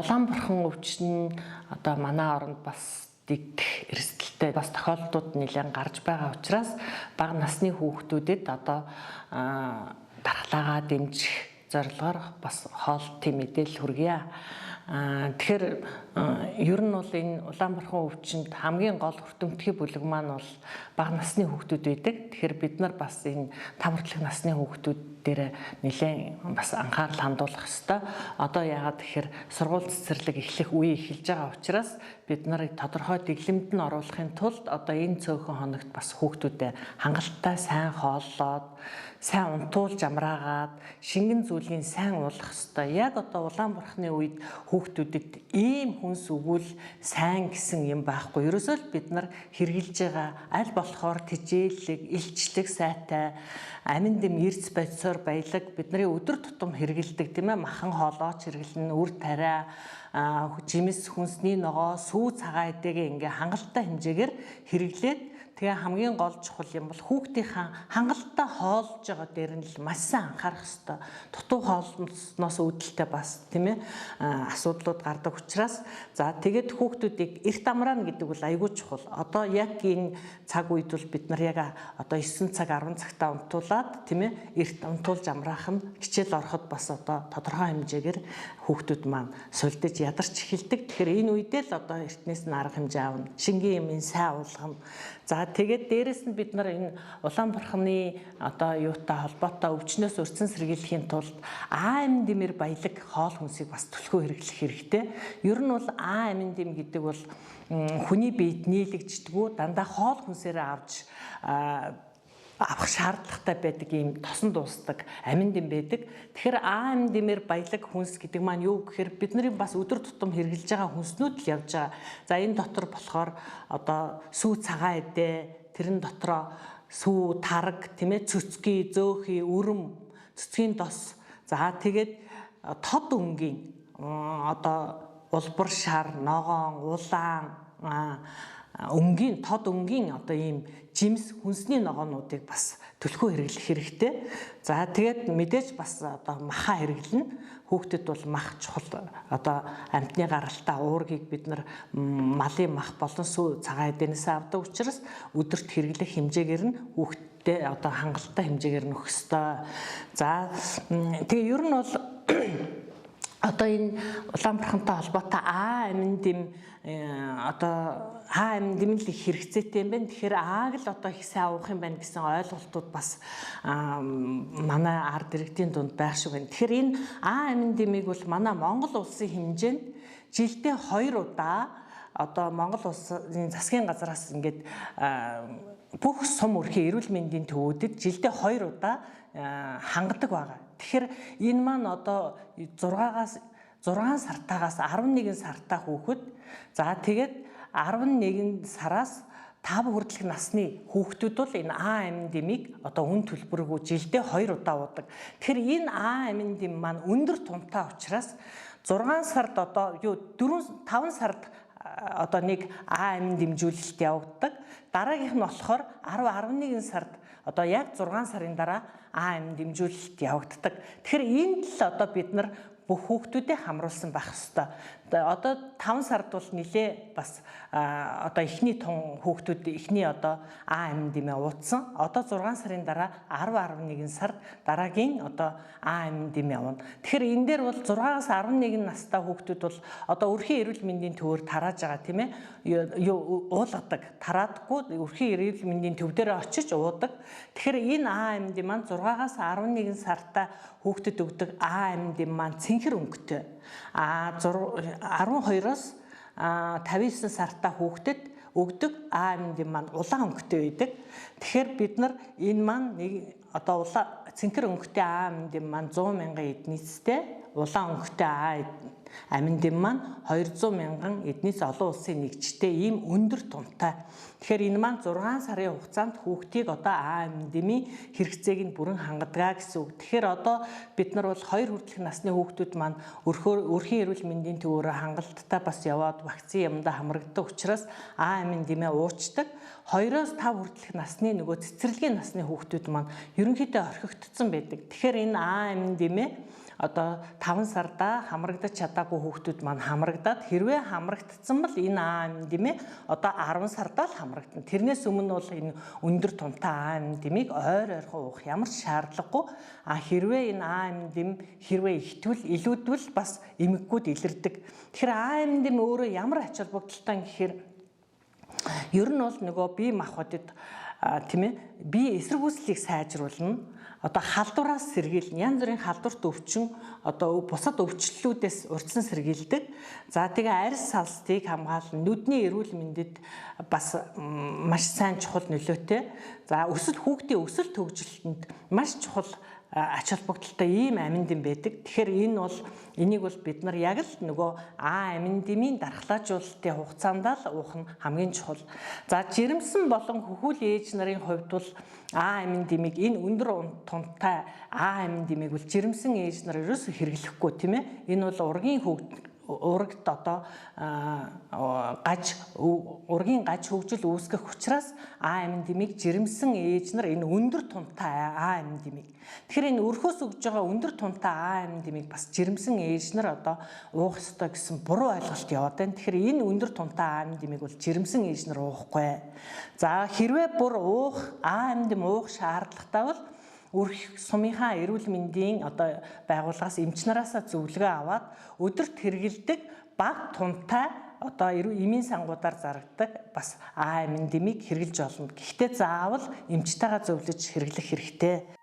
Улаанбархан өвчин одоо манай оронд бас дэгдэх эрсдэлтэй бас тохиолдлууд нэлээд гарч байгаа учраас бага насны хүүхдүүдэд одоо дархлаагаа дэмжих зорилгоор бас хоолтын мэдээлэл хүргье. Тэгэхээр ер нь бол энэ Улаанбархан өвчинд хамгийн гол хүртэмтгий бүлэг маань бол бага насны хүүхдүүд байдаг. Тэгэхээр бид нар бас энэ 5 хүртэлх насны хүүхдүүд дээр нэлээд бас анхаарал хандуулах ёстой. Одоо яагаад тэгэхээр сургууль цэцэрлэг эхлэх үе эхэлж байгаа учраас бид нарыг тодорхой дэглэмд нь оруулахын тулд одоо энэ цөөхөн хоногт бас хүүхдүүдэд хангалттай сайн хооллоод, сайн унтуулж амраагаад, шингэн зүйлийн сайн уулах ёстой. Яг одоо Улаанбарханы үед хүүхдүүдэд ийм хүнс өгвөл сайн гэсэн юм байхгүй. Ерөөсөө л бид нар хэрэгжилж байгаа аль болохоор тижээлэг, илчлэг сайтай, амин дэм эрдэс бодисоор баялаг бидний өдөр тутам хэрэгэлдэг тийм ээ, махан хоолооч хэрэглэн, үр тариа, жимс хүнсний ногоо, сүү цагаан эдэгээ ингээ хангалттай хэмжээгээр хэрэглээд тэгээ хамгийн гол чухал юм бол хүүхдийнхаа хангалттай хоолж байгаа дээр нь л маш сайн анхаарах хэрэгтэй. Дутуу хоолноос үүдэлтэй бас тийм ээ асуудлууд гардаг учраас за тэгээд хүүхдүүдийг эрт амраана гэдэг бол айгүй чухал. Одоо яг энэ цаг үед бол бид нар яг одоо 9 цаг 10 цагтаа унтуулад тийм ээ эрт унтуулж амраах нь хичээл ороход бас одоо тодорхой хэмжээгээр хүүхдүүд маань сулдаж ядарч эхэлдэг. Тэгэхээр энэ үедээ л одоо эртнээс нь арга хэмжээ аавна. Шингийн юмын сайн уулгам. За тэгээд дээрэс нь бид нар энэ Улаанбарханы одоо юутай холбоотой өвчнөөс өрцөн сэргийлэхийн тулд амин дэмэр баялаг хоол хүнсийг бас төлхөө хэрэглэх хэрэгтэй. Ер нь бол амин дэм гэдэг бол хүний биед нийлэгддэггүй дандаа хоол хүнсээрээ авч авах шаардлагатай байдаг ийм тосон дуустдаг амин дэм байдаг. Тэгэхээр амин дэмэр баялаг хүнс гэдэг маань юу гэхээр бидний бас өдөр тутам хэрэгжилж байгаа хүнснүүд л явж байгаа. За энэ дотор болохоор одоо сүү цагаан эдээ, тэрэн дотроо сүү тараг, тийм ээ, цөцгий, зөөхий, өрөм, цэцгийн дос. За тэгээд тод өнгийн одоо улбар шар, ногоон, улаан, өнгийн тод өнгийн одоо ийм жимс хүнсний ногоонуудыг бас төлхөө хэрэглэх хэрэгтэй. За тэгээд мэдээж бас одоо маха хэрэглэнэ. Хүүхдэд бол мах чухал. Одоо амьтны гаралтаа уургийг бид нар малын мах болон сүү цагаан эдэнээс авдаг учраас өдөрт хэрэглэх хэмжээгээр нь хүүхдэд одоо хангалттай хэмжээгээр нөх ёстой. За тэгээ ер нь бол одоо энэ Улаанбархантай холбоотой амин дэм одоо амин дэм л их хэрэгцээтэй юм байна. Тэгэхээр ааг л одоо их сайн авах юм байна гэсэн ойлголтууд бас манай ард иргэдийн дунд байх шиг байна. Тэгэхээр энэ амин дэмийг бол манай Монгол улсын хэмжээнд жилдээ 2 удаа одоо Монгол улсын засгийн газраас ингээд бүх сум өрхийн эрүүл мэндийн төвүүдэд жилдээ 2 удаа хангадаг байгаа. Тэгэхээр энэ маань одоо 6 сартаагаас 11 сартаа хүүхэд за тэгээд 11 сараас 5 хүртэлх насны хүүхдүүд бол энэ амин дэмийг одоо үн төлбөргүй жилдээ 2 удаа уудаг. Тэгэхээр энэ амин дэм маань өндөр тунтай учраас 6 сард одоо 5 сард одоо нэг амин дэмжүүлэлт явагддаг. Дараагийнх нь болохоор 10-11 сард одоо яг 6 сарын дараа амин дэмжүүлэлт явагддаг. Тэгэхээр энд л одоо бид нар бүх хүүхдүүдэд хамруулсан байх ёстой. Одоо 5 сард бол нэлээ бас одоо эхний тун хүүхдүүд эхний одоо амин дэмээ уудсан. Одоо 6 сарын дараа 10-11 сард дараагийн одоо амин дэмээ явна. Тэгэхээр энэ дээр бол 6-аас 11 настай хүүхдүүд бол одоо өрхийн эрүүл мэндийн төвөөр тарааж байгаа тийм ээ уулгадаг. Тараадаггүй өрхийн эрүүл мэндийн төв дээр очиж уудаг. Тэгэхээр энэ амин дэм маань 6-аас 11 сартай хүүхдэд өгдөг амин дэм маань цэнхэр өнгөтэй. 12-оос 59 сартай хүүхдэд өгдөг амин дэм маань улаан өнгөтэй байдаг. Тэгэхээр бид нар энэ маань нэг одоо цэнхэр өнгөтэй амин дэм маань 100 мянган эднийстэй, улаан өнгөтэй амин дэм маань 200 мянган эднээс олон улсын нэгжтэй ийм өндөр тунтай. Тэгэхээр энэ маань 6 сарын хугацаанд хүүхдийг одоо амин дэмийн хэрэгцээг нь бүрэн хангадаг гэсэн үг. Тэгэхээр одоо бид нар бол 2 хүртэлх насны хүүхдүүд маань өрхийн эрүүл мэндийн төвөөрөө хангалттай бас яваад вакцин юмдаа хамрагддаг учраас амин дэмээ уучдаг. 2-оос 5 хүртэлх насны нөгөө цэцэрлэгийн насны хүүхдүүд маань ерөнхийдөө орхигдсон байдаг. Тэгэхээр энэ амин дэмээ одоо 5 сарда хамрагдаж чадаагүй хүүхдүүд маань хамрагдаад хэрвээ хамрагдсан бол энэ АМД одоо 10 сарда л хамрагдана. Тэрнээс өмнө бол энэ өндөр тунтай АМД-ийг ойрхон уух ямар ч шаардлагагүй. Хэрвээ энэ АМД хэрвээ ихтвэл илүүдвэл бас эмэггүүд илэрдэг. Тэгэхээр АМД өөрөө ямар ач холбогдолтой гэхээр ер нь бол нөгөө бие махбодод тийм ээ бие эсэргүүцлийг сайжруулна. Одоо халдвараас сэргийлнэ. Янз бүрийн халдварт өвчин одоо бусад өвчлөлүүдээс урьдчилан сэргийлдэг. За тэгээ арьс салстыг хамгаална. Нүдний эрүүл мэндэд бас маш сайн чухал нөлөөтэй. За хүүхдийн өсөлт хөгжилтөнд маш чухал ач холбогдолтой ийм аминдин байдаг. Тэгэхээр энийг бол бид нар яг л нөгөө аминдимийн дархлаажуулалтын хугацаанд л уух нь хамгийн чухал. За жирэмсэн болон хөхүүл ээж нарын хувьд бол аминдимийг энэ өндөр тунтай аминдимийг бол жирэмсэн ээж нар ерөөсө хэрэглэхгүй тийм ээ. Энэ бол урагт одоо ургийн гаж хөгжил үүсгэх учраас АМД-ийг жирэмсэн ээж нар энэ өндөр тунтай АМД-ийг. Тэгэхээр энэ өрхөөс өгж байгаа өндөр тунтай АМД-ийг бас жирэмсэн ээж нар одоо уух ёстой гэсэн буруу ойлголт яваад байна. Тэгэхээр энэ өндөр тунтай АМД-ийг бол жирэмсэн ээж нар уухгүй. За хэрвээ бүр АМД уух шаардлагатай бол өрх сумынхаа эрүүл мэндийн одоо байгууллагаас эмч нараасаа зөвлөгөө аваад өдөрт хэрэгэлдэг бага тунтай одоо эмийн сангуудаар зарагддаг бас АМД-ийг хэрэглэж болно. Гэхдээ заавал эмчтэйгээ зөвлөж хэрэглэх хэрэгтэй.